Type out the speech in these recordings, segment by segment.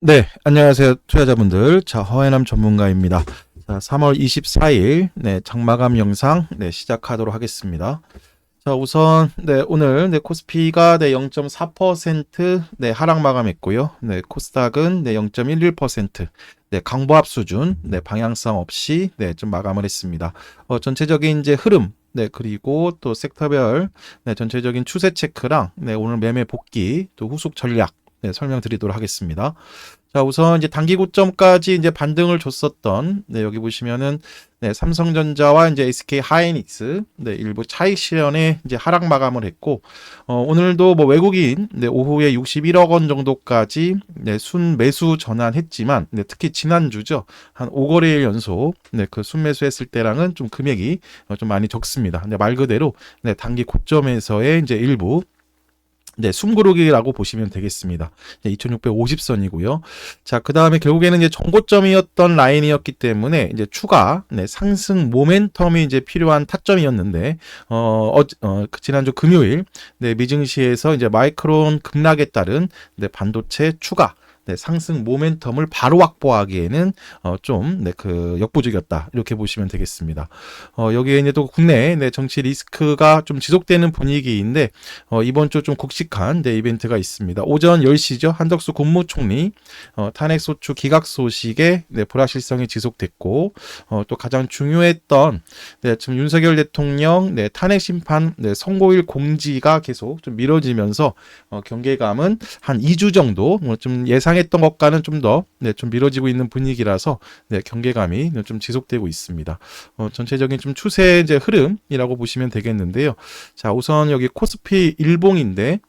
네, 안녕하세요, 투자자분들. 자, 허해남 전문가입니다. 자, 3월 24일, 장마감 영상, 시작하도록 하겠습니다. 자, 우선, 오늘, 코스피가, 0.4%, 하락 마감했고요. 코스닥은, 0.11%, 강보합 수준, 방향성 없이, 좀 마감을 했습니다. 전체적인 이제 흐름, 그리고 또 섹터별, 전체적인 추세 체크랑, 오늘 매매 복귀, 또 후속 전략, 설명드리도록 하겠습니다. 자, 우선 이제 단기 고점까지 이제 반등을 줬었던, 여기 보시면은, 삼성전자와 이제 SK 하이닉스, 일부 차익 실현에 이제 하락 마감을 했고, 오늘도 뭐 외국인, 오후에 61억 원 정도까지, 순매수 전환했지만, 특히 지난주죠. 한 5거래일 연속, 그 순매수 했을 때랑은 좀 금액이 좀 많이 적습니다. 말 그대로, 단기 고점에서의 이제 일부, 숨고르기라고 보시면 되겠습니다. 2650선이고요. 자, 그 다음에 결국에는 이제 정고점이었던 라인이었기 때문에 이제 추가 상승 모멘텀이 이제 필요한 타점이었는데, 지난주 금요일 미증시에서 이제 마이크론 급락에 따른 반도체 추가 상승 모멘텀을 바로 확보하기에는 좀 역부족이었다, 이렇게 보시면 되겠습니다. 여기에 이제 또 국내 정치 리스크가 좀 지속되는 분위기인데, 이번 주 좀 굵직한 이벤트가 있습니다. 오전 10시죠. 한덕수 국무총리 탄핵소추 기각 소식에 불확실성이 지속됐고, 또 가장 중요했던 지금 윤석열 대통령 탄핵 심판 선고일 공지가 계속 좀 미뤄지면서 경계감은 한 2주 정도 좀 예상했던 것과는 좀 더 좀 미뤄지고 있는 분위기라서 경계감이 좀 지속되고 있습니다. 전체적인 좀 추세 이제 흐름이라고 보시면 되겠는데요. 자, 우선 여기 코스피 일봉인데,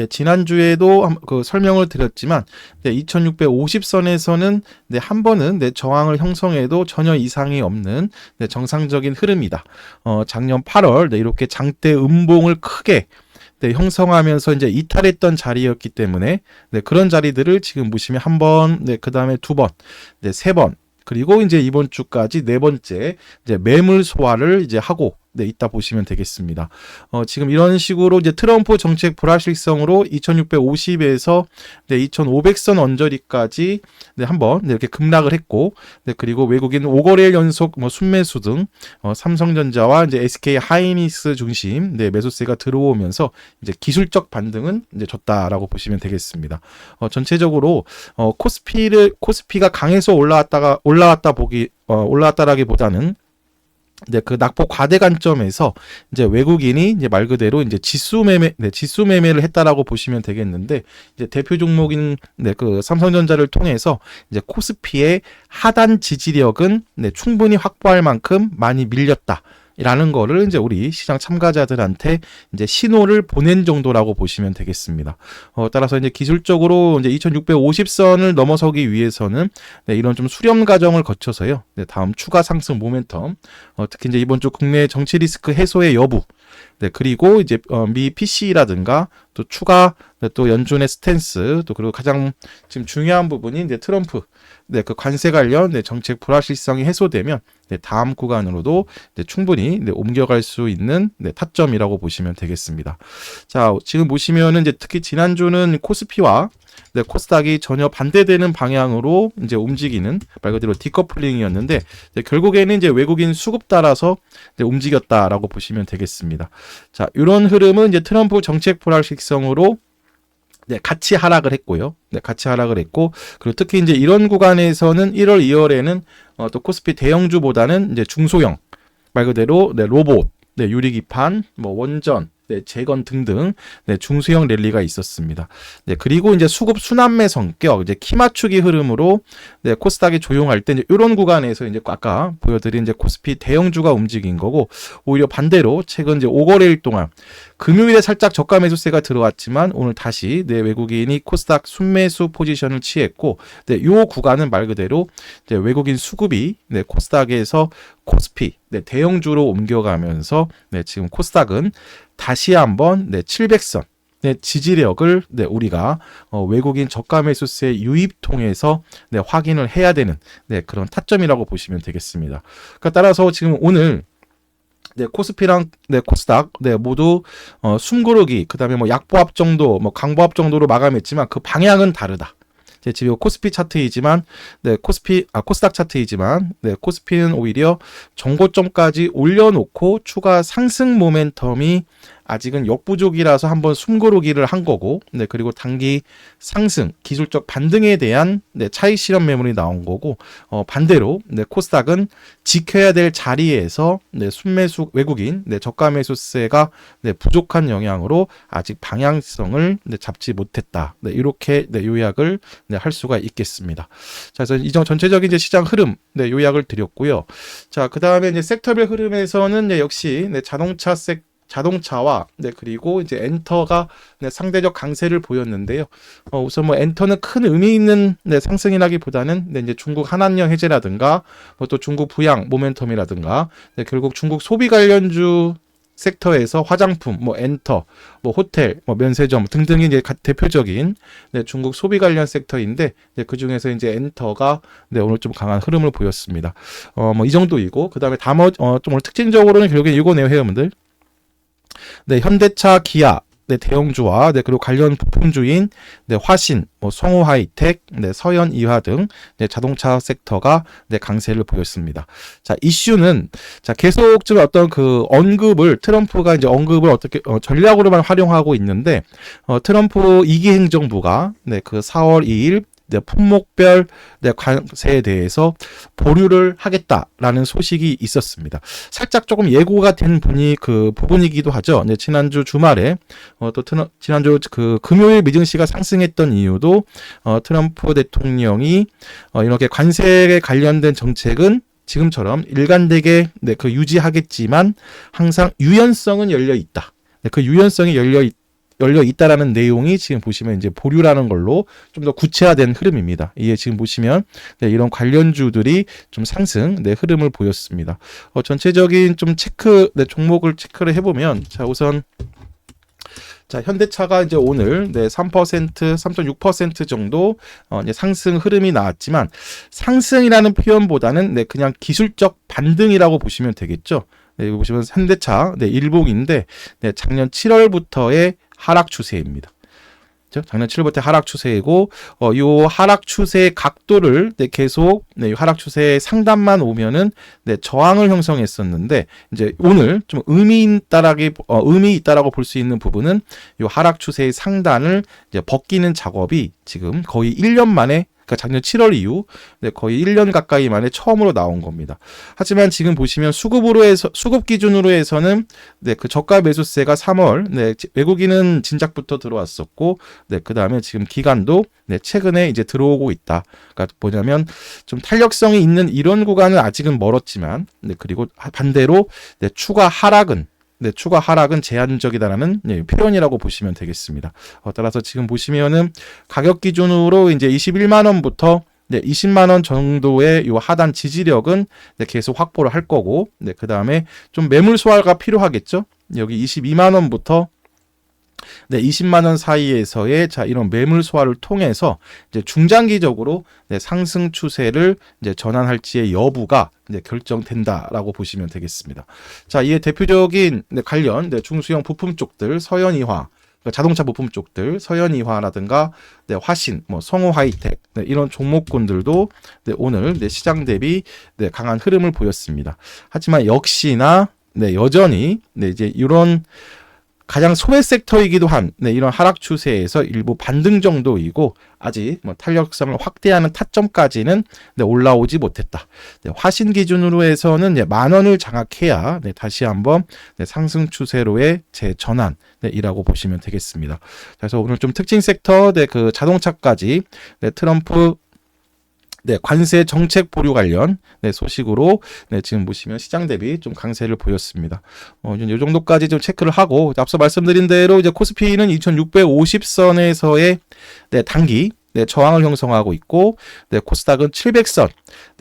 지난주에도 그 설명을 드렸지만, 2650선에서는 한 번은 저항을 형성해도 전혀 이상이 없는 정상적인 흐름이다. 작년 8월 이렇게 장대 음봉을 크게 형성하면서 이제 이탈했던 자리였기 때문에, 그런 자리들을 지금 보시면 한 번, 그 다음에 두 번, 세 번, 그리고 이제 이번 주까지 네 번째 이제 매물 소화를 이제 하고 있다 보시면 되겠습니다. 지금 이런 식으로 이제 트럼프 정책 불확실성으로 2650에서 2500선 언저리까지 한번 이렇게 급락을 했고, 그리고 외국인 5거래일 연속 순매수 등 삼성전자와 이제 SK 하이닉스 중심 매수세가 들어오면서 이제 기술적 반등은 이제 줬다라고 보시면 되겠습니다. 전체적으로 코스피가 강해서 올라왔다라기보다는 그 낙폭 과대 관점에서 이제 외국인이 이제 말 그대로 이제 지수 매매를 했다라고 보시면 되겠는데, 이제 대표 종목인 그 삼성전자를 통해서 이제 코스피의 하단 지지력은 충분히 확보할 만큼 많이 밀렸다, 라는 거를 이제 우리 시장 참가자들한테 이제 신호를 보낸 정도라고 보시면 되겠습니다. 따라서 이제 기술적으로 이제 2650선을 넘어서기 위해서는 이런 좀 수렴 과정을 거쳐서요. 다음 추가 상승 모멘텀, 특히 이제 이번 주 국내 정치 리스크 해소의 여부, 그리고 이제 미 PC라든가 또 추가 또 연준의 스탠스, 또 그리고 가장 지금 중요한 부분이 이제 트럼프 그 관세 관련 정책 불확실성이 해소되면 다음 구간으로도 충분히 옮겨갈 수 있는 타점이라고 보시면 되겠습니다. 자, 지금 보시면은 이제 특히 지난주는 코스피와 코스닥이 전혀 반대되는 방향으로 이제 움직이는 말 그대로 디커플링이었는데, 결국에는 이제 외국인 수급 따라서 움직였다라고 보시면 되겠습니다. 자, 이런 흐름은 이제 트럼프 정책 불확실성으로 같이 하락을 했고요. 같이 하락을 했고, 그리고 특히 이제 이런 구간에서는 1월, 2월에는 또 코스피 대형주보다는 이제 중소형, 말 그대로 로봇, 유리기판, 뭐 원전, 재건 등등 중소형 랠리가 있었습니다. 그리고 이제 수급 순환매 성격, 이제 키 맞추기 흐름으로 코스닥이 조용할 때 이제 이런 구간에서 이제 아까 보여드린 이제 코스피 대형주가 움직인 거고, 오히려 반대로 최근 이제 5거래일 동안 금요일에 살짝 저가 매수세가 들어왔지만 오늘 다시 외국인이 코스닥 순매수 포지션을 취했고, 요 구간은 말 그대로 외국인 수급이 코스닥에서 코스피 대형주로 옮겨가면서 지금 코스닥은 다시 한번 700선 지지력을 우리가 외국인 저가 매수세 유입 통해서 확인을 해야 되는 그런 타점이라고 보시면 되겠습니다. 그러니까 따라서 지금 오늘 코스피랑 코스닥 모두 숨고르기, 그다음에 뭐 약보합 정도, 뭐 강보합 정도로 마감했지만 그 방향은 다르다. 지금 코스피 차트이지만, 코스닥 차트이지만, 코스피는 오히려 정고점까지 올려놓고 추가 상승 모멘텀이 아직은 역부족이라서 한번 숨고르기를 한 거고, 그리고 단기 상승, 기술적 반등에 대한 차익 실현 매물이 나온 거고, 반대로 코스닥은 지켜야 될 자리에서 순매수 외국인 저가 매수세가 부족한 영향으로 아직 방향성을 잡지 못했다. 이렇게 요약을 할 수가 있겠습니다. 자, 그래서 이 전체적인 이제 시장 흐름 요약을 드렸고요. 자, 그 다음에 이제 섹터별 흐름에서는 역시 자동차와 그리고 이제 엔터가 상대적 강세를 보였는데요. 우선 뭐 엔터는 큰 의미 있는 상승이라기보다는 이제 중국 한한령 해제라든가 또 중국 부양 모멘텀이라든가 결국 중국 소비 관련주 섹터에서 화장품, 엔터, 호텔, 면세점 등등이 이제 대표적인 중국 소비 관련 섹터인데 그 중에서 이제 엔터가 오늘 좀 강한 흐름을 보였습니다. 이 정도이고 그 다음에 좀 오늘 특징적으로는 결국에 이거네요, 회원분들. 현대차, 기아, 대형주와 그리고 관련 부품주인 화신, 성우 하이텍, 서현 이화 등 자동차 섹터가 강세를 보였습니다. 자, 이슈는 계속 좀 어떤 그 언급을 트럼프가 이제 언급을 어떻게 전략으로만 활용하고 있는데 트럼프 2기 행정부가 그 4월 2일 품목별 관세에 대해서 보류를 하겠다라는 소식이 있었습니다. 살짝 조금 예고가 된 부분이기도 하죠. 지난주 주말에 또 지난주 그 금요일 미증시가 상승했던 이유도 트럼프 대통령이 이렇게 관세에 관련된 정책은 지금처럼 일관되게 유지하겠지만 항상 유연성은 열려 있다. 그 유연성이 열려 있다라는 내용이 지금 보시면 이제 보류라는 걸로 좀 더 구체화된 흐름입니다. 이게 지금 보시면 이런 관련주들이 좀 상승 흐름을 보였습니다. 전체적인 좀 종목을 체크를 해보면 우선 현대차가 이제 오늘 3%, 3.6% 정도 이제 상승 흐름이 나왔지만 상승이라는 표현보다는 그냥 기술적 반등이라고 보시면 되겠죠. 여기 보시면 현대차 일봉인데 작년 7월부터의 하락 추세입니다. 작년 7월부터 하락 추세이고 이 하락 추세의 각도를 계속 하락 추세의 상단만 오면은 저항을 형성했었는데 이제 오늘 좀 의미 있다라고 볼 수 있는 부분은 이 하락 추세의 상단을 이제 벗기는 작업이 지금 거의 1년 만에 작년 7월 이후 거의 1년 가까이 만에 처음으로 나온 겁니다. 하지만 지금 보시면 수급 기준으로 해서는 그 저가 매수세가 3월 외국인은 진작부터 들어왔었고 그 다음에 지금 기관도 최근에 이제 들어오고 있다. 그러니까 뭐냐면 좀 탄력성이 있는 이런 구간은 아직은 멀었지만 그리고 반대로 추가 하락은 제한적이다라는 표현이라고 보시면 되겠습니다. 따라서 지금 보시면은 가격 기준으로 이제 21만 원부터 20만 원 정도의 요 하단 지지력은 계속 확보를 할 거고, 그 다음에 좀 매물 소화가 필요하겠죠. 여기 22만 원부터 20만 원 사이에서의 이런 매물 소화를 통해서 이제 중장기적으로 상승 추세를 이제 전환할지의 여부가 이제 결정된다라고 보시면 되겠습니다. 자, 이에 대표적인 관련 중소형 부품 쪽들 서현이화, 자동차 부품 쪽들 서현이화라든가 화신, 성우 하이텍 이런 종목군들도 오늘 시장 대비 강한 흐름을 보였습니다. 하지만 역시나 여전히 이제 이런 가장 소외 섹터이기도 한 이런 하락 추세에서 일부 반등 정도이고 아직 탄력성을 확대하는 타점까지는 올라오지 못했다. 화신 기준으로 해서는 10,000원을 장악해야 다시 한번 상승 추세로의 재전환이라고 보시면 되겠습니다. 그래서 오늘 좀 특징 섹터 그 자동차까지 트럼프 관세 정책 보류 관련 소식으로 지금 보시면 시장 대비 좀 강세를 보였습니다. 이 정도까지 좀 체크를 하고 앞서 말씀드린 대로 이제 코스피는 2650선에서의 단기 저항을 형성하고 있고 코스닥은 700선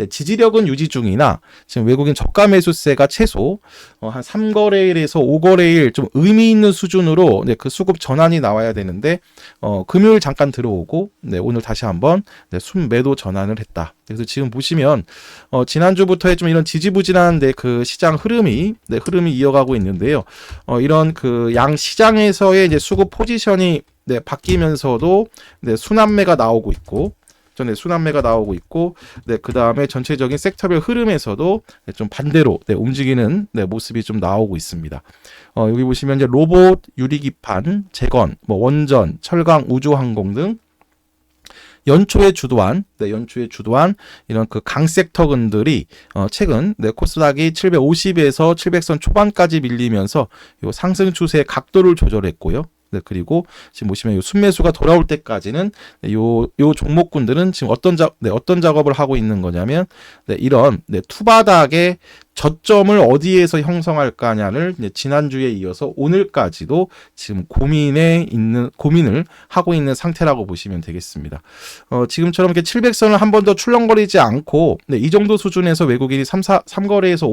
지지력은 유지 중이나 지금 외국인 저가 매수세가 최소 한 3거래일에서 5거래일 좀 의미 있는 수준으로 그 수급 전환이 나와야 되는데 금요일 잠깐 들어오고 오늘 다시 한번 순매도 전환을 했다. 그래서 지금 보시면 지난주부터의 좀 이런 지지부진한 그 시장 흐름이 이어가고 있는데요. 이런 그 양 시장에서의 이제 수급 포지션이 바뀌면서도 순환매가 나오고 있고 전에 순환매가 나오고 있고, 네, 그 다음에 전체적인 섹터별 흐름에서도 네, 좀 반대로 네, 움직이는 네, 모습이 좀 나오고 있습니다. 여기 보시면 이제 로봇, 유리기판, 재건, 뭐 원전, 철강, 우주항공 등 연초에 주도한 이런 그 강섹터군들이 최근 네, 코스닥이 750에서 700선 초반까지 밀리면서 요 상승 추세의 각도를 조절했고요. 네, 그리고 지금 보시면 요 순매수가 돌아올 때까지는 네, 요 종목군들은 지금 어떤 작업을 하고 있는 거냐면 네, 이런 네, 투바닥의 저점을 어디에서 형성할까냐를 지난주에 이어서 오늘까지도 지금 고민을 하고 있는 상태라고 보시면 되겠습니다. 지금처럼 이렇게 700선을 한 번 더 출렁거리지 않고 네, 이 정도 수준에서 외국인이 3거래에서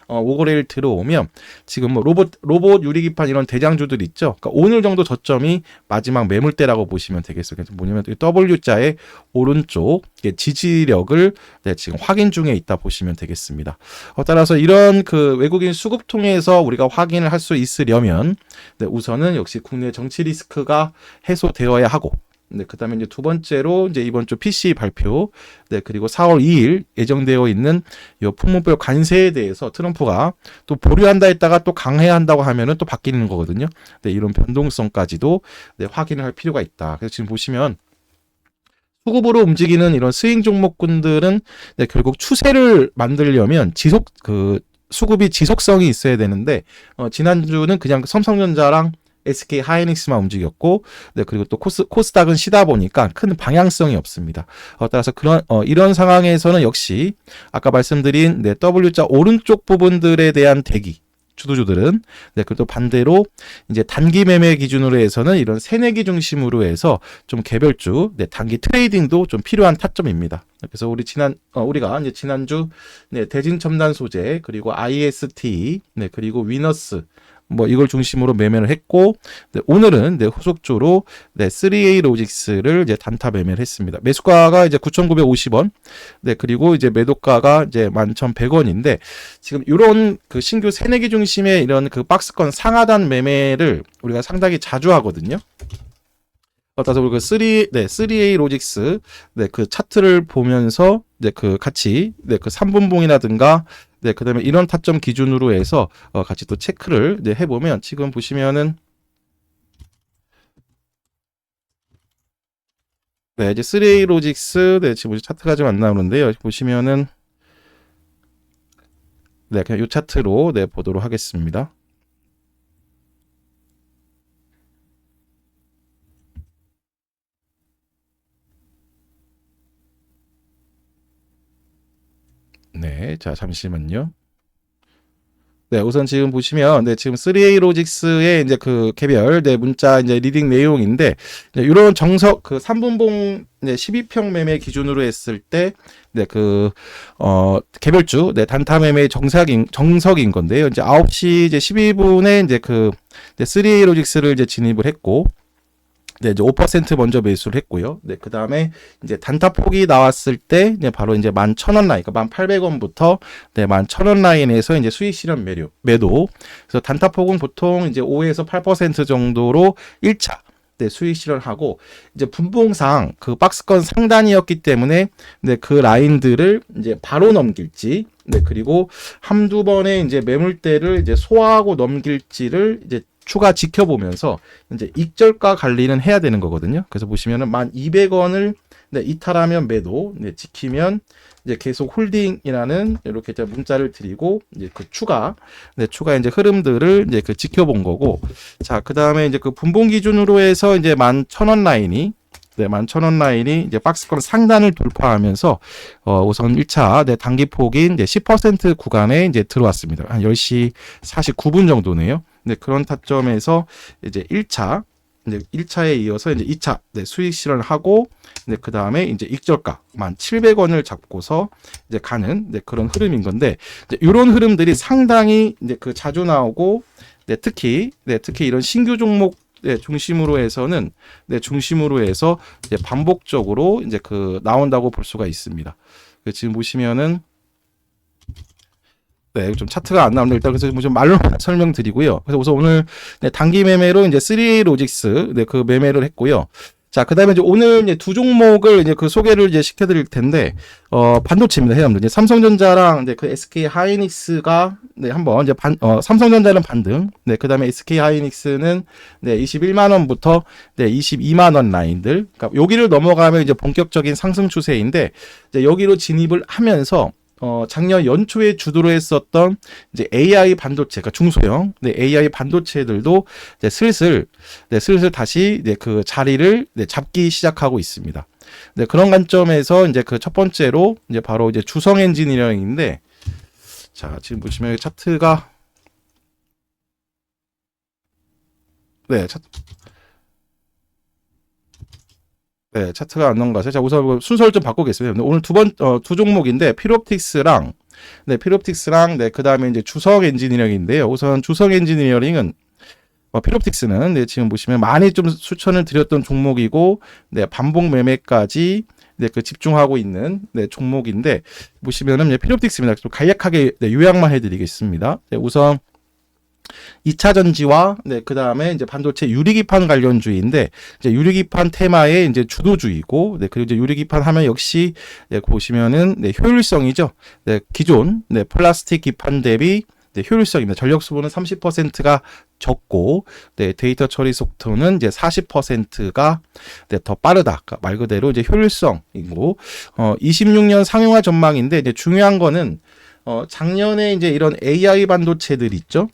5거래를 들어오면 지금 뭐 로봇 유리기판 이런 대장주들 있죠. 그러니까 오늘 정도 저점이 마지막 매물대라고 보시면 되겠습니다. 뭐냐면 W자의 오른쪽 지지력을 네, 지금 확인 중에 있다 보시면 되겠습니다. 따라서 이런 그 외국인 수급 통해서 우리가 확인을 할 수 있으려면 네, 우선은 역시 국내 정치 리스크가 해소되어야 하고 네, 그다음에 이제 두 번째로 이제 이번 주 PC 발표, 네, 그리고 4월 2일 예정되어 있는 이 품목별 관세에 대해서 트럼프가 또 보류한다 했다가 또 강화한다고 하면은 또 바뀌는 거거든요. 네, 이런 변동성까지도 네, 확인을 할 필요가 있다. 그래서 지금 보시면 수급으로 움직이는 이런 스윙 종목군들은 네, 결국 추세를 만들려면 수급이 지속성이 있어야 되는데 지난주는 그냥 삼성전자랑 SK 하이닉스만 움직였고, 네, 그리고 또 코스닥은 쉬다 보니까 큰 방향성이 없습니다. 따라서 이런 상황에서는 역시 아까 말씀드린 네, W자 오른쪽 부분들에 대한 대기, 주도주들은 네, 그리고 또 반대로 이제 단기 매매 기준으로 해서는 이런 새내기 중심으로 해서 좀 개별주, 네, 단기 트레이딩도 좀 필요한 타점입니다. 그래서 우리가 이제 지난주 네, 대진 첨단 소재 그리고 IST, 네, 그리고 위너스 뭐 이걸 중심으로 매매를 했고 네, 오늘은 네, 후속주로 네, 3A 로직스를 이제 단타 매매를 했습니다. 매수가가 이제 9,950원. 네, 그리고 이제 매도가가 이제 11,100원인데 지금 이런 그 신규 새내기 중심의 이런 그 박스권 상하단 매매를 우리가 상당히 자주 하거든요. 따라서 우리가 3A 로직스 네, 그 차트를 보면서 네, 그 같이 네, 그 3분봉이라든가 네, 그다음에 이런 타점 기준으로 해서 같이 또 체크를 이제 해보면 지금 보시면은 네, 이제 3A 로직스 네, 지금 차트가 좀 안 나오는데요. 보시면은 네, 그냥 이 차트로 네, 보도록 하겠습니다. 네, 자, 잠시만요. 네, 우선 지금 보시면, 네, 지금 3A 로직스의 이제 그 개별, 네, 문자 이제 리딩 내용인데, 네, 이런 그 3분봉, 네, 12평 매매 기준으로 했을 때, 네, 개별주, 네, 단타 매매 정석인 건데요. 이제 9시 이제 12분에 이제 네, 3A 로직스를 이제 진입을 했고, 네, 이제 5% 먼저 매수를 했고요. 네, 그 다음에 이제 단타폭이 나왔을 때, 네, 바로 이제 11,000원 라인, 그러니까 1,800원부터 네, 11,000원 라인에서 이제 수익 실현 매도. 그래서 단타폭은 보통 이제 5에서 8% 정도로 1차. 네, 수익 실현하고 이제 분봉상 그 박스권 상단이었기 때문에 네, 그 라인들을 이제 바로 넘길지, 네, 그리고 한두 번의 이제 매물대를 이제 소화하고 넘길지를 이제 추가 지켜보면서 이제 익절가 관리는 해야 되는 거거든요. 그래서 보시면은 1,200원을 네, 이탈하면 매도, 네, 지키면 이제 계속 홀딩이라는 이렇게 이제 문자를 드리고 이제 그 추가 이제 흐름들을 이제 그 지켜본 거고, 자, 그 다음에 이제 그 분봉 기준으로 해서 이제 11,000원 라인이 네, 11,000원 라인이 이제 박스권 상단을 돌파하면서 우선 1차 네, 단기 폭인 이제 10% 구간에 이제 들어왔습니다. 한 10시 49분 정도네요. 네, 그런 타점에서 이제 1차에 이어서 이제 2차 네, 수익 실현을 하고 네, 그다음에 이제 익절가 1,700원을 잡고서 이제 가는 네, 그런 흐름인 건데 이제 이런 흐름들이 상당히 이제 그 자주 나오고 네, 특히 이런 신규 종목 네, 중심으로 해서 이제 반복적으로 이제 그 나온다고 볼 수가 있습니다. 지금 보시면은 네, 좀 차트가 안 나오는데 일단 그래서 좀 말로 설명드리고요. 그래서 우선 오늘 네, 단기 매매로 이제 3A 로직스 네, 그 매매를 했고요. 자, 그다음에 이제 오늘 이제 두 종목을 이제 그 소개를 이제 시켜드릴 텐데, 반도체입니다. 해남도 이제 삼성전자랑 이제 그 SK 하이닉스가 네, 한번 이제 삼성전자는 반등, 네, 그다음에 SK 하이닉스는 네, 21만 원부터 네, 22만 원 라인들, 그러니까 여기를 넘어가면 이제 본격적인 상승 추세인데, 이제 여기로 진입을 하면서 작년 연초에 주도를 했었던 이제 AI 반도체, 그러니까 중소형, 네, AI 반도체들도 이제 슬슬 다시 이제 그 자리를 네, 잡기 시작하고 있습니다. 네, 그런 관점에서 이제 그 첫 번째로 이제 바로 이제 주성 엔지니어링인데, 자, 지금 보시면 차트가 네, 차트가 안 넘어가서 자, 우선 순서를 좀 바꾸겠습니다. 오늘 두 종목인데 필옵틱스랑 네, 그다음에 이제 주성 엔지니어링인데요. 우선 주성 엔지니어링은 필옵틱스는 네, 지금 보시면 많이 좀 추천을 드렸던 종목이고 네, 반복 매매까지 네, 그 집중하고 있는 네, 종목인데 보시면은 네, 필옵틱스입니다. 좀 간략하게 네, 요약만 해드리겠습니다. 네, 우선 2차 전지와 네, 그다음에 이제 반도체 유리기판 관련주의인데 이제 유리기판 테마의 이제 주도주의고 네, 그리고 이제 유리기판 하면 역시 네, 보시면은 네, 효율성이죠. 네, 기존 네, 플라스틱 기판 대비 네, 효율성입니다. 전력 소모는 30%가 적고 네, 데이터 처리 속도는 이제 40%가 네, 더 빠르다. 그러니까 말 그대로 이제 효율성이고 26년 상용화 전망인데 이제 중요한 거는 작년에 이제 이런 AI 반도체들 있죠.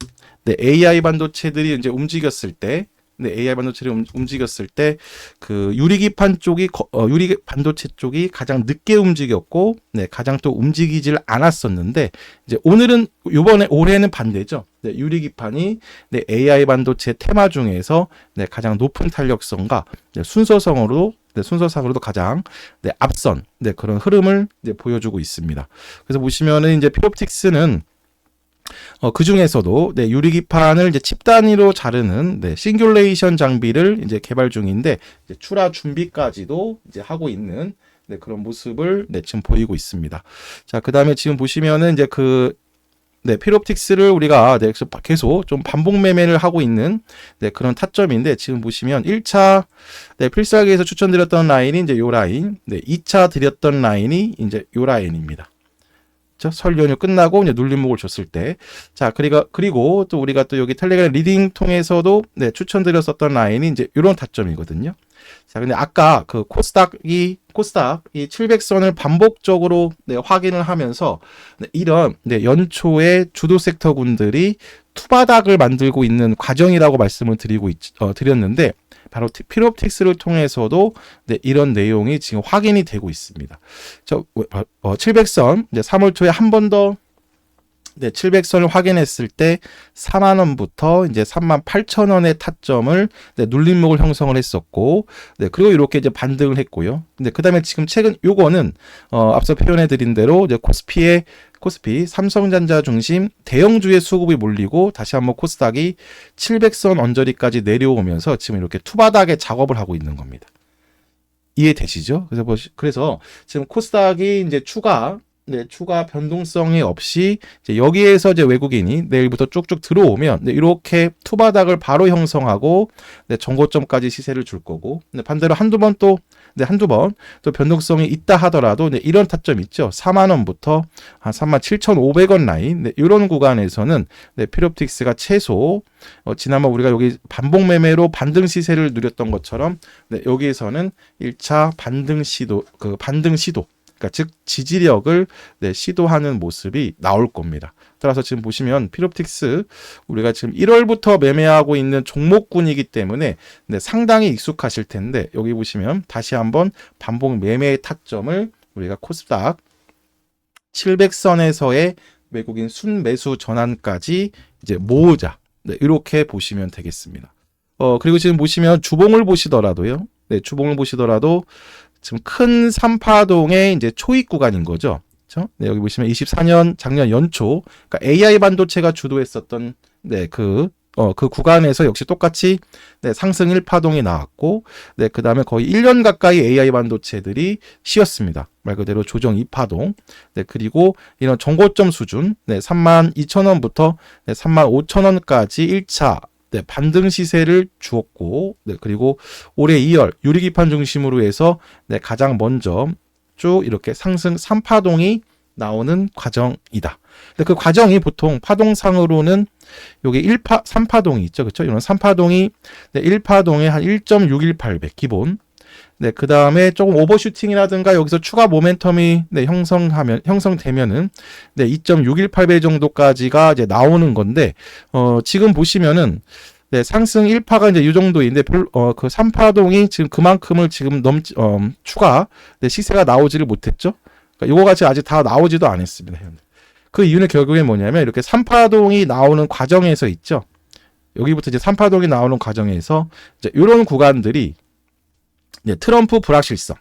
네, AI 반도체들이 이제 움직였을 때, 네, AI 반도체를 움직였을 때, 그 유리기판 쪽이, 유리 반도체 쪽이 가장 늦게 움직였고, 네, 가장 또 움직이질 않았었는데, 이제 올해는 반대죠. 네, 유리기판이, 네, AI 반도체 테마 중에서, 네, 가장 높은 탄력성과, 네, 순서상으로도 가장, 네, 앞선, 네, 그런 흐름을, 네, 보여주고 있습니다. 그래서 보시면은 이제 필옵틱스는 그 중에서도 네, 유리기판을 이제 칩 단위로 자르는 네, 싱귤레이션 장비를 이제 개발 중인데 이제 출하 준비까지도 이제 하고 있는 네, 그런 모습을 네, 지금 보이고 있습니다. 자, 그다음에 지금 보시면은 이제 네, 필옵틱스를 우리가 네, 계속 좀 반복 매매를 하고 있는 네, 그런 타점인데 지금 보시면 1차 네, 필살기에서 추천드렸던 라인이 이제 요 라인, 네, 2차 드렸던 라인이 이제 요 라인입니다. 설 연휴 끝나고 이제 눌림목을 줬을 때, 자, 그리고 또 우리가 또 여기 텔레그램 리딩 통해서도 네, 추천드렸었던 라인이 이제 이런 타점이거든요. 자, 근데 아까 그 코스닥이 700선을 반복적으로 네, 확인을 하면서 네, 이런 네, 연초에 주도 섹터군들이 투바닥을 만들고 있는 과정이라고 말씀을 드렸는데 바로 필옵틱스를 통해서도 네, 이런 내용이 지금 확인이 되고 있습니다. 700선 이제 3월 초에 한 번 더 네, 700선을 확인했을 때 4만 원부터 이제 38,000원의 타점을 네, 눌림목을 형성을 했었고, 네, 그리고 이렇게 이제 반등을 했고요. 근데 그다음에 지금 최근 요거는 앞서 표현해 드린 대로 이제 코스피 삼성전자 중심 대형주의 수급이 몰리고 다시 한번 코스닥이 700선 언저리까지 내려오면서 지금 이렇게 투바닥의 작업을 하고 있는 겁니다. 이해되시죠? 그래서 지금 코스닥이 이제 추가 변동성이 없이 이제 여기에서 이제 외국인이 내일부터 쭉쭉 들어오면 네, 이렇게 투바닥을 바로 형성하고 네, 정고점까지 시세를 줄 거고 네, 반대로 한두 번 또 변동성이 있다 하더라도 네, 이런 타점 있죠. 4만 원부터 한 37,500원 라인 네, 이런 구간에서는 네, 필옵틱스가 최소 지난번 우리가 여기 반복 매매로 반등 시세를 누렸던 것처럼 네, 여기에서는 1차 반등 시도 그러니까 즉 지지력을 네, 시도하는 모습이 나올 겁니다. 따라서 지금 보시면 필옵틱스 우리가 지금 1월부터 매매하고 있는 종목군이기 때문에 네, 상당히 익숙하실 텐데 여기 보시면 다시 한번 반복 매매의 타점을 우리가 코스닥 700선에서의 외국인 순매수 전환까지 이제 모으자. 네, 이렇게 보시면 되겠습니다. 그리고 지금 보시면 주봉을 보시더라도요. 네, 주봉을 보시더라도 지금 큰 3파동의 이제 초입 구간인 거죠. 그렇죠? 네, 여기 보시면 24년 작년 연초 그러니까 AI 반도체가 주도했었던 네, 그 구간에서 역시 똑같이 네, 상승 1파동이 나왔고 네, 그다음에 거의 1년 가까이 AI 반도체들이 쉬었습니다. 말 그대로 조정 2파동. 네, 그리고 이런 정고점 수준 네, 32,000원부터 네, 35,000원까지 1차 네, 반등 시세를 주었고, 네, 그리고 올해 2월 유리기판 중심으로 해서 네, 가장 먼저 쭉 이렇게 상승 3파동이 나오는 과정이다. 근데 그 과정이 보통 파동상으로는 여기 3파동이 있죠. 그렇죠? 이런 3파동이 네, 1파동에 한 1.618배 기본. 네, 그 다음에 조금 오버슈팅이라든가 여기서 추가 모멘텀이 네, 형성되면은 네, 2.618배 정도까지가 이제 나오는 건데, 지금 보시면은 네, 상승 1파가 이제 이 정도인데, 그 3파동이 지금 그만큼을 지금 추가 네, 시세가 나오지를 못했죠. 그러니까 이거 같이 아직 다 나오지도 않았습니다. 그 이유는 결국에 뭐냐면 이렇게 3파동이 나오는 과정에서 있죠. 여기부터 이제 3파동이 나오는 과정에서 이제 이런 구간들이 네, 트럼프 불확실성,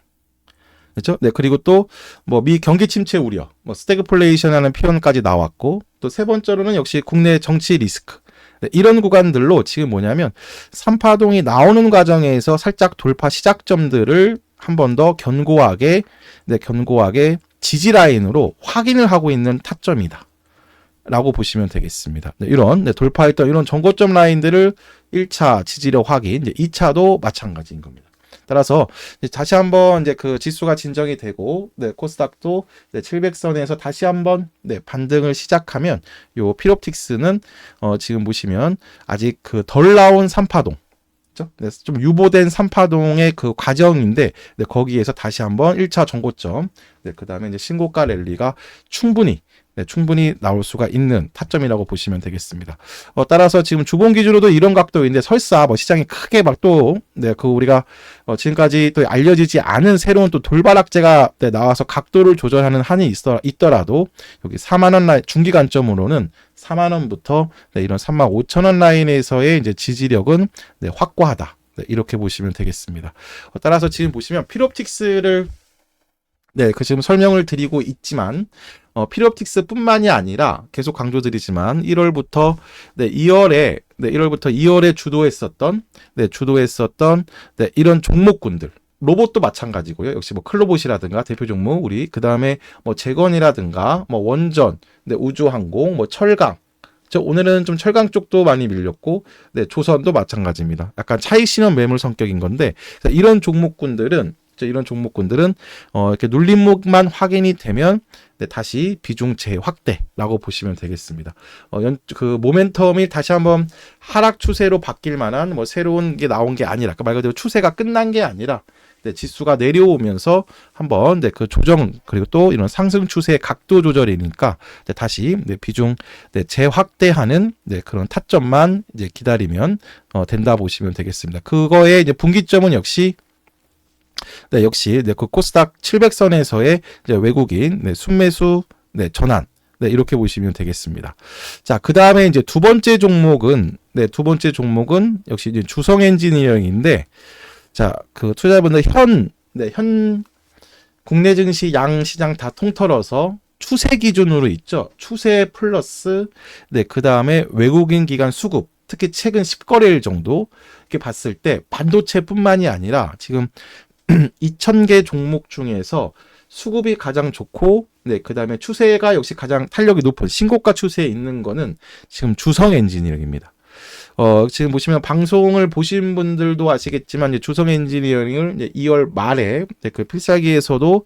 그렇죠? 네, 그리고 또 뭐 미 경기 침체 우려, 뭐 스태그플레이션이라는 표현까지 나왔고, 또 세 번째로는 역시 국내 정치 리스크. 네, 이런 구간들로 지금 뭐냐면 3파동이 나오는 과정에서 살짝 돌파 시작점들을 한 번 더 견고하게 지지 라인으로 확인을 하고 있는 타점이다. 라고 보시면 되겠습니다. 네, 이런 돌파했던 이런 전고점 라인들을 1차 지지력 확인, 이제 2차도 마찬가지인 겁니다. 따라서 다시 한번 이제 그 지수가 진정이 되고, 네, 코스닥도 네, 700선에서 다시 한번 네, 반등을 시작하면 요 필옵틱스는 지금 보시면 아직 그 덜 나온 3파동, 네, 좀 유보된 3파동의 그 과정인데, 네, 거기에서 다시 한번 1차 전고점, 네, 그 다음에 이제 신고가 랠리가 충분히 나올 수가 있는 타점이라고 보시면 되겠습니다. 따라서 지금 주봉 기준으로도 이런 각도인데, 설사 뭐 시장이 크게 막 또, 네, 그 우리가 지금까지 또 알려지지 않은 새로운 또 돌발악재가 네, 나와서 각도를 조절하는 한이 있더라도, 여기 4만원 라인, 중기 관점으로는 4만원부터 네, 이런 35,000원 라인에서의 이제 지지력은 네, 확고하다. 네, 이렇게 보시면 되겠습니다. 따라서 지금 보시면 필옵틱스를 네, 그 지금 설명을 드리고 있지만, 필옵틱스뿐만이 아니라 계속 강조드리지만 1월부터 2월에 주도했었던 이런 종목군들, 로봇도 마찬가지고요. 역시 뭐 클로봇이라든가 대표 종목 우리 그다음에 뭐 재건이라든가 뭐 원전, 네, 우주항공, 뭐 철강. 오늘은 좀 철강 쪽도 많이 밀렸고, 네, 조선도 마찬가지입니다. 약간 차익 실현 매물 성격인 건데, 이런 종목군들은 이렇게 눌림목만 확인이 되면 네, 다시 비중 재확대라고 보시면 되겠습니다. 그 모멘텀이 다시 한번 하락 추세로 바뀔 만한 뭐 새로운 게 나온 게 아니라, 말 그대로 추세가 끝난 게 아니라, 네, 지수가 내려오면서 한번 네, 그 조정, 그리고 또 이런 상승 추세의 각도 조절이니까 네, 다시 네, 비중 네, 재확대하는 네, 그런 타점만 이제 기다리면 된다 보시면 되겠습니다. 그거의 이제 분기점은 역시 그 코스닥 700선에서의 외국인 순매수 전환, 이렇게 보시면 되겠습니다. 자, 그 다음에 이제 두 번째 종목은 역시 이제 주성 엔지니어링인데, 자, 그 투자자분들 현 국내 증시 양 시장 다 통틀어서 추세 기준으로 있죠. 추세 플러스 그 다음에 외국인 기관 수급, 특히 최근 10거래일 정도 이렇게 봤을 때 반도체뿐만이 아니라 지금 2,000개 종목 중에서 수급이 가장 좋고, 네, 그 다음에 추세가 역시 가장 탄력이 높은 신고가 추세에 있는 거는 지금 주성 엔지니어링입니다. 지금 보시면 방송을 보신 분들도 아시겠지만, 이제 주성 엔지니어링을 이제 2월 말에 그 필살기에서도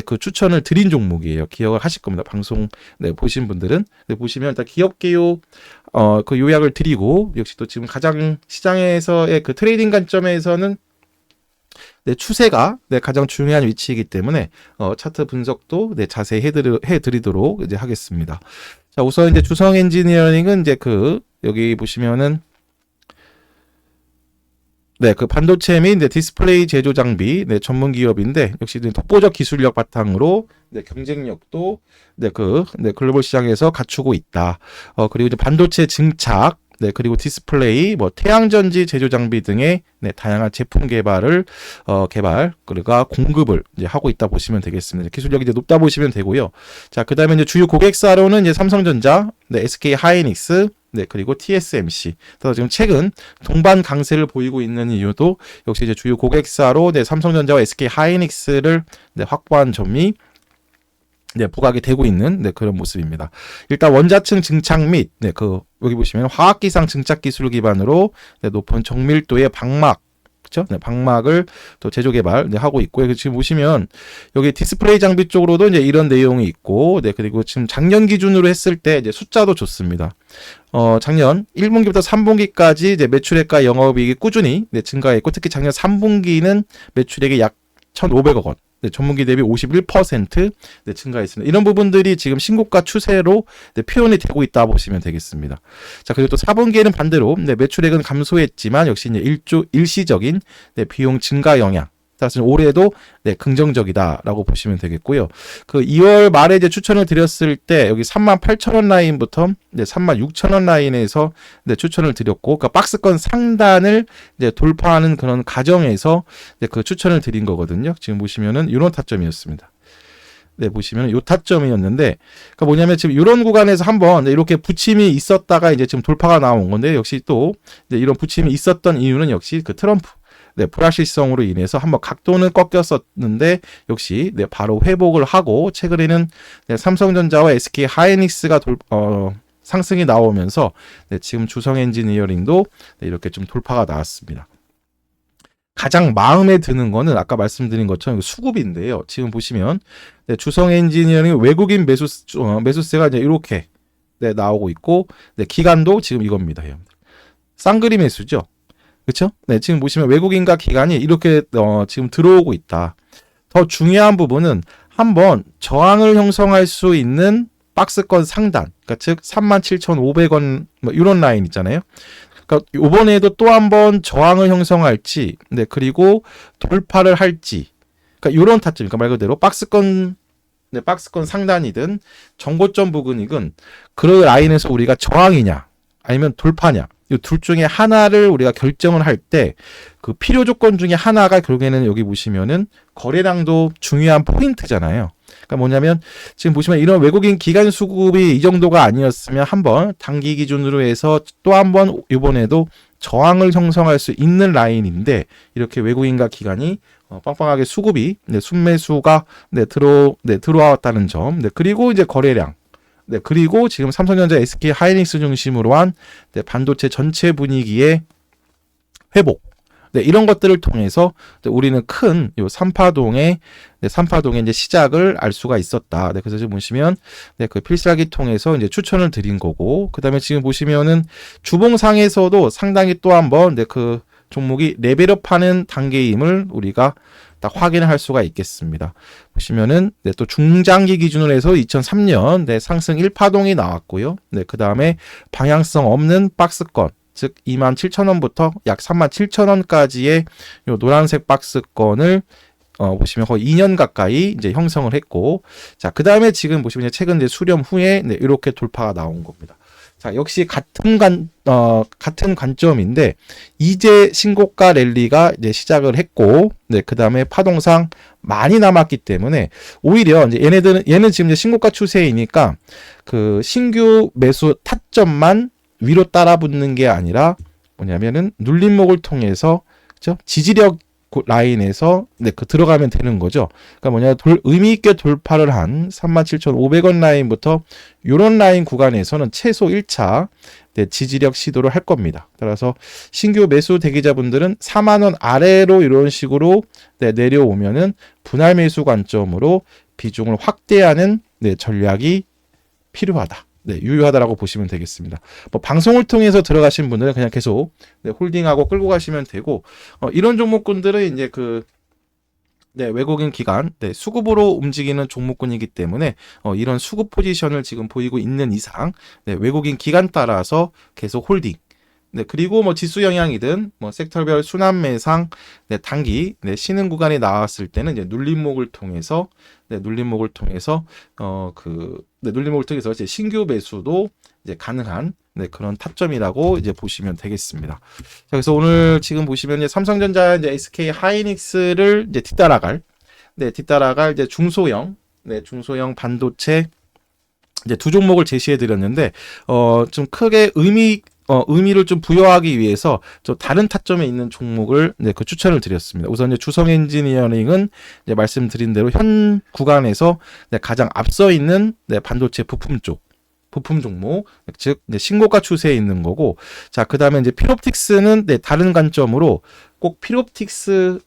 그 추천을 드린 종목이에요. 기억을 하실 겁니다. 방송 보신 분들은. 보시면 일단 기업개요 그 요약을 드리고, 역시 또 지금 가장 시장에서의 그 트레이딩 관점에서는 추세가 가장 중요한 위치이기 때문에 차트 분석도 자세히 해드리도록 이제 하겠습니다. 자, 우선 이제 주성 엔지니어링은 이제 여기 보시면은 그 반도체 및 디스플레이 제조 장비 전문 기업인데, 역시 독보적 기술력 바탕으로 경쟁력도 글로벌 시장에서 갖추고 있다. 그리고 이제 반도체 증착, 그리고 디스플레이, 뭐 태양전지 제조 장비 등의 다양한 제품 개발 그리고 공급을 이제 하고 있다 보시면 되겠습니다. 기술력이 이제 높다 보시면 되고요. 자, 그다음에 이제 주요 고객사로는 이제 삼성전자, SK 하이닉스, 그리고 TSMC. 그래서 지금 최근 동반 강세를 보이고 있는 이유도 역시 이제 주요 고객사로 삼성전자와 SK 하이닉스를 확보한 점이 네, 부각이 되고 있는 네, 그런 모습입니다. 일단 원자층 증착 및 네, 여기 보시면 화학기상 증착 기술을 기반으로 네, 높은 정밀도의 방막, 그렇죠? 네, 방막을 또 제조 개발 네, 하고 있고요. 지금 보시면 여기 디스플레이 장비 쪽으로도 이제 이런 내용이 있고, 네, 그리고 지금 작년 기준으로 했을 때 이제 숫자도 좋습니다. 작년 1분기부터 3분기까지 이제 매출액과 영업이익이 꾸준히 네, 증가했고, 특히 작년 3분기는 매출액이 약 1,500억 원. 네, 전분기 대비 51% 네, 증가했습니다. 이런 부분들이 지금 신고가 추세로 네, 표현이 되고 있다 보시면 되겠습니다. 자, 그리고 또 4분기에는 반대로 네, 매출액은 감소했지만 역시 이제 일시적인 네, 비용 증가 영향. 따라서 올해도 네, 긍정적이다라고 보시면 되겠고요. 그 2월 말에 이제 추천을 드렸을 때 여기 38,000원 라인부터 네, 36,000원 라인에서 네, 추천을 드렸고, 그러니까 박스권 상단을 이제 돌파하는 그런 과정에서 네, 그 추천을 드린 거거든요. 지금 보시면은 이런 타점이었습니다. 네, 보시면 요 타점이었는데, 그러니까 뭐냐면 지금 이런 구간에서 한번 네, 이렇게 부침이 있었다가 이제 지금 돌파가 나온 건데, 역시 또 네, 이런 부침이 있었던 이유는 역시 그 트럼프 네, 불확실성으로 인해서 한번 각도는 꺾였었는데 역시 네, 바로 회복을 하고 최근에는 네, 삼성전자와 SK 하이닉스가 상승이 나오면서 네, 지금 주성 엔지니어링도 네, 이렇게 좀 돌파가 나왔습니다. 가장 마음에 드는 거는 아까 말씀드린 것처럼 수급인데요. 지금 보시면 네, 주성 엔지니어링 외국인 매수세가 이제 이렇게 네, 나오고 있고, 네, 기간도 지금 이겁니다. 쌍그리 매수죠. 그렇죠? 네, 지금 보시면 외국인과 기관이 이렇게 지금 들어오고 있다. 더 중요한 부분은 한번 저항을 형성할 수 있는 박스권 상단, 그러니까 즉 37,500원 뭐 이런 라인 있잖아요. 그러니까 이번에도 또 한번 저항을 형성할지, 네, 그리고 돌파를 할지, 그러니까 이런 타점, 그러니까 말 그대로 박스권 상단이든 정고점 부근이든 그 라인에서 우리가 저항이냐 아니면 돌파냐, 이 둘 중에 하나를 우리가 결정을 할 때 그 필요 조건 중에 하나가 결국에는 여기 보시면은 거래량도 중요한 포인트잖아요. 그러니까 뭐냐면 지금 보시면 이런 외국인 기관 수급이 이 정도가 아니었으면 한번 단기 기준으로 해서 또 한번 이번에도 저항을 형성할 수 있는 라인인데, 이렇게 외국인과 기관이 빵빵하게 수급이 네, 순매수가 들어왔다는 점, 네, 그리고 이제 거래량, 네, 그리고 지금 삼성전자, SK 하이닉스 중심으로 한 네, 반도체 전체 분위기의 회복, 네, 이런 것들을 통해서 네, 우리는 큰 요 삼파동의 이제 시작을 알 수가 있었다. 네, 그래서 지금 보시면 네, 그 필살기 통해서 이제 추천을 드린 거고, 그다음에 지금 보시면은 주봉상에서도 상당히 또 한번 네, 그 종목이 레벨업하는 단계임을 우리가 딱 확인을 할 수가 있겠습니다. 보시면은 네, 또 중장기 기준으로 해서 2003년 네, 상승 1파동이 나왔고요. 네, 그 다음에 방향성 없는 박스권, 즉 27,000원부터 약 37,000원까지의 요 노란색 박스권을 보시면 거의 2년 가까이 이제 형성을 했고, 자, 그 다음에 지금 보시면 최근 이제 수렴 후에 네, 이렇게 돌파가 나온 겁니다. 자, 역시 같은 관점인데 이제 신고가 랠리가 이제 시작을 했고, 네, 그 다음에 파동상 많이 남았기 때문에 오히려 이제 얘는 지금 이제 신고가 추세이니까 그 신규 매수 타점만 위로 따라 붙는 게 아니라 뭐냐면은 눌림목을 통해서 그죠? 지지력 라인에서 네, 그 들어가면 되는 거죠. 그러니까 뭐냐, 의미 있게 돌파를 한 37,500원 라인부터 이런 라인 구간에서는 최소 1차 네, 지지력 시도를 할 겁니다. 따라서 신규 매수 대기자분들은 4만 원 아래로 이런 식으로 네, 내려오면은 분할 매수 관점으로 비중을 확대하는 네, 전략이 필요하다. 네, 유효하다라고 보시면 되겠습니다. 뭐 방송을 통해서 들어가신 분들은 그냥 계속 네, 홀딩하고 끌고 가시면 되고, 이런 종목군들은 이제 네, 외국인 기관, 네, 수급으로 움직이는 종목군이기 때문에 이런 수급 포지션을 지금 보이고 있는 이상 네, 외국인 기관 따라서 계속 홀딩. 네, 그리고 뭐 지수 영향이든 뭐 섹터별 순환 매상 네, 단기 네, 쉬는 구간이 나왔을 때는 이제 눌림목을 통해서 눌림목을 통해서 이제 신규 매수도 이제 가능한 네, 그런 타점이라고 이제 보시면 되겠습니다. 자, 그래서 오늘 지금 보시면 이제 삼성전자, 이제 SK 하이닉스를 이제 뒤따라갈 이제 중소형 반도체 이제 두 종목을 제시해 드렸는데 좀 크게 의미 의미를 좀 부여하기 위해서 좀 다른 타점에 있는 종목을 네, 그 추천을 드렸습니다. 우선 이제 주성 엔지니어링은 이제 말씀드린 대로 현 구간에서 네, 가장 앞서 있는 네, 반도체 부품 쪽. 부품 종목, 즉 이제 신고가 추세에 있는 거고, 자 그다음에 이제 필옵틱스는 네, 다른 관점으로 꼭 필옵틱스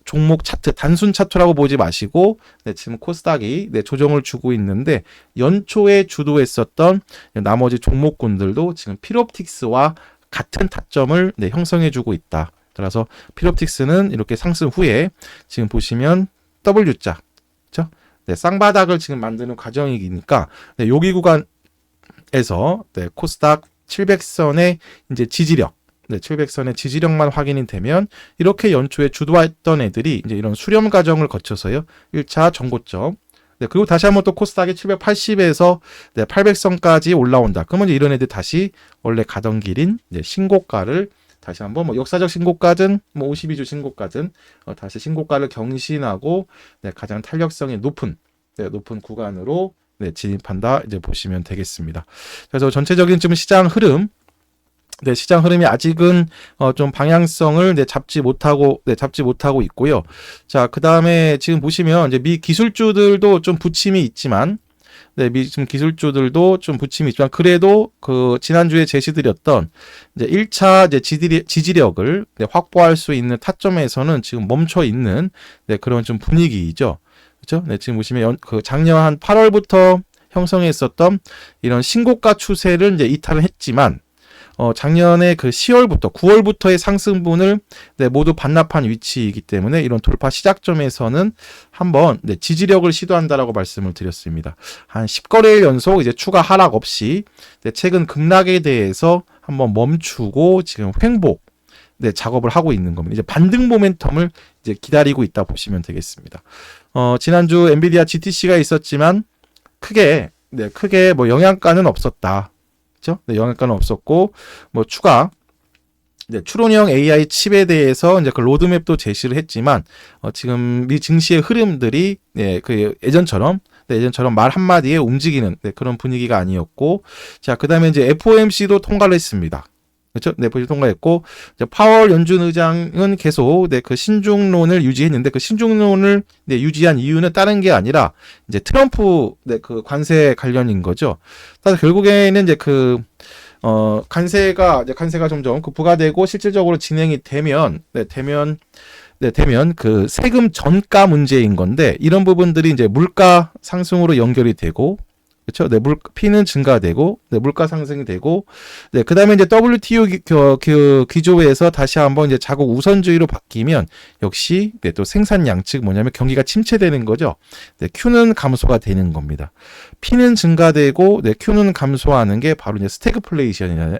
종목 차트, 단순 차트라고 보지 마시고, 네, 지금 코스닥이 네, 조정을 주고 있는데, 연초에 주도했었던 나머지 종목군들도 지금 필옵틱스와 같은 타점을 네, 형성해주고 있다. 따라서 필옵틱스는 이렇게 상승 후에 지금 보시면 W자, 그렇죠? 네, 쌍바닥을 지금 만드는 과정이니까, 네, 여기 구간에서 네, 코스닥 700선의 이제 지지력, 네, 700선의 지지력만 확인이 되면 이렇게 연초에 주도했던 애들이 이제 이런 수렴 과정을 거쳐서요. 1차 전고점. 네, 그리고 다시 한번 또 코스닥이 780에서 네, 800선까지 올라온다. 그러면 이제 이런 애들 다시 원래 가던 길인 이제 신고가를 다시 한번 뭐 역사적 신고가든 뭐 52주 신고가든 다시 신고가를 경신하고 네, 가장 탄력성이 높은 네, 높은 구간으로 네, 진입한다. 이제 보시면 되겠습니다. 그래서 전체적인 좀 시장 흐름 네, 시장 흐름이 아직은 좀 방향성을 잡지 못하고 있고요. 자, 그다음에 지금 보시면 이제 미 기술주들도 좀 부침이 있지만 지금 기술주들도 좀 부침이 있지만 그래도 그 지난주에 제시드렸던 이제 1차 이제 지지력을 확보할 수 있는 타점에서는 지금 멈춰 있는 그런 좀 분위기이죠. 그렇죠? 네, 지금 보시면 그 작년 한 8월부터 형성했었던 이런 신고가 추세를 이제 이탈을 했지만 작년에 그 10월부터 9월부터의 상승분을 모두 반납한 위치이기 때문에 이런 돌파 시작점에서는 한번 지지력을 시도한다라고 말씀을 드렸습니다. 한 10거래일 연속 이제 추가 하락 없이 최근 급락에 대해서 한번 멈추고 지금 횡보 작업을 하고 있는 겁니다. 이제 반등 모멘텀을 이제 기다리고 있다 보시면 되겠습니다. 지난주 엔비디아 GTC가 있었지만 크게 뭐 영향가는 없었다. 네, 영향가는 없었고 뭐 추가 추론형 AI 칩에 대해서 이제 그 로드맵도 제시를 했지만 지금 미 증시의 흐름들이 그 예전처럼 말 한마디에 움직이는 그런 분위기가 아니었고 자 그다음에 이제 FOMC도 통과를 했습니다. 그렇죠? 네, FOMC 통과했고 파월 연준 의장은 계속 그 신중론을 유지했는데 그 신중론을 유지한 이유는 다른 게 아니라 이제 트럼프 그 관세 관련인 거죠. 따라서 결국에는 이제 그 관세가 점점 그 부과되고 실질적으로 진행이 되면 그 세금 전가 문제인 건데 이런 부분들이 이제 물가 상승으로 연결이 되고 그렇죠? 피는 증가되고, 물가 상승이 되고, 그 다음에 이제 WTO 기조에서 다시 한번 이제 자국 우선주의로 바뀌면 역시 또 생산량 즉 뭐냐면 경기가 침체되는 거죠. Q는 감소가 되는 겁니다. P는 증가되고, Q는 감소하는 게 바로 이제 스태그플레이션이잖아요.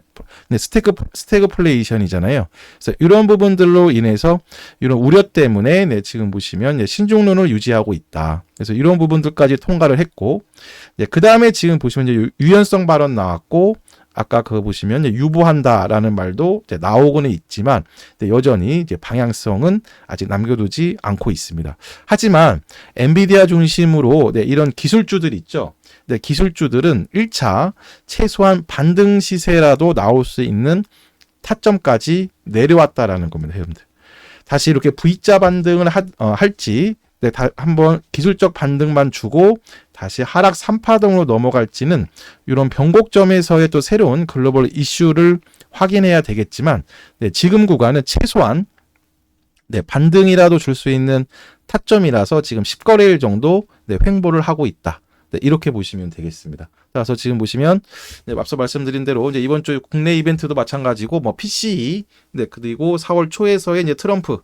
스태그플레이션이잖아요. 그래서 이런 부분들로 인해서 이런 우려 때문에 지금 보시면 신중론을 유지하고 있다. 그래서 이런 부분들까지 통과를 했고, 그 다음에 지금 보시면 이제 유연성 발언 나왔고, 아까 그거 보시면 유보한다라는 말도 이제 나오고는 있지만, 여전히 이제 방향성은 아직 남겨두지 않고 있습니다. 하지만 엔비디아 중심으로 이런 기술주들 있죠. 기술주들은 1차 최소한 반등 시세라도 나올 수 있는 타점까지 내려왔다라는 겁니다, 여러분들. 다시 이렇게 V자 반등을 할지, 한번 기술적 반등만 주고 다시 하락 3파동으로 넘어갈지는 이런 변곡점에서의 또 새로운 글로벌 이슈를 확인해야 되겠지만 지금 구간은 최소한 반등이라도 줄 수 있는 타점이라서 지금 10거래일 정도 횡보를 하고 있다. 이렇게 보시면 되겠습니다. 그래서 지금 보시면 앞서 말씀드린 대로 이제 이번 주 국내 이벤트도 마찬가지고 뭐 PCE 그리고 4월 초에서의 이제 트럼프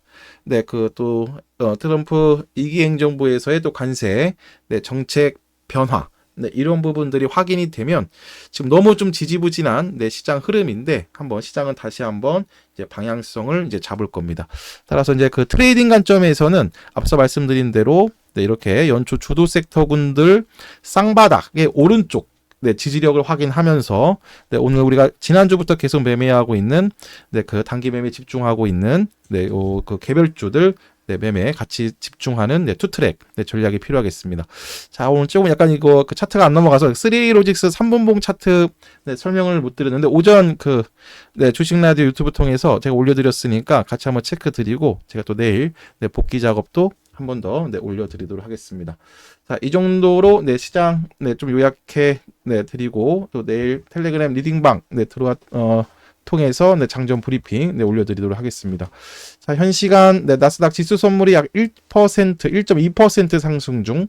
트럼프 2기 행정부에서의 또 관세 정책 변화 이런 부분들이 확인이 되면 지금 너무 좀 지지부진한 시장 흐름인데 시장은 다시 한번 이제 방향성을 이제 잡을 겁니다. 따라서 이제 그 트레이딩 관점에서는 앞서 말씀드린 대로 이렇게 연초 주도 섹터군들 쌍바닥의 오른쪽 지지력을 확인하면서 오늘 우리가 지난주부터 계속 매매하고 있는 그 단기 매매 집중하고 있는 그 개별주들 네, 매매 같이 집중하는 네, 투트랙 네, 전략이 필요하겠습니다. 자, 오늘 조금 약간 이거 그 차트가 안 넘어가서 3로직스 3분봉 차트 네, 설명을 못 드렸는데 오전 그 네, 주식 라디오 유튜브 통해서 제가 올려드렸으니까 같이 한번 체크 드리고 제가 또 내일 네, 복귀 작업도 한 번 더 네, 올려드리도록 하겠습니다. 자, 이 정도로 네, 시장 네, 좀 요약해 네, 드리고 또 내일 텔레그램 리딩방 네, 통해서 네, 장전 브리핑 네, 올려드리도록 하겠습니다. 자, 현 시간 네, 나스닥 지수 선물이 약 1%, 1.2% 상승 중,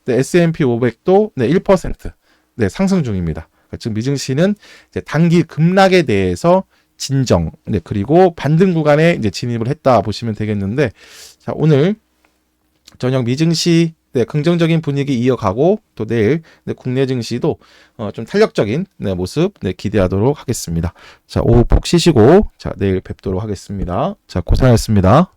네, S&P 500도 네, 1% 네, 상승 중입니다. 그러니까 지금 미증시는 이제 단기 급락에 대해서 진정, 네, 그리고 반등 구간에 이제 진입을 했다 보시면 되겠는데, 자, 오늘 저녁 미증시 네, 긍정적인 분위기 이어가고 또 내일 네, 국내 증시도 좀 탄력적인 네, 모습 네, 기대하도록 하겠습니다. 자, 오후 푹 쉬시고 자, 내일 뵙도록 하겠습니다. 자, 고생하셨습니다.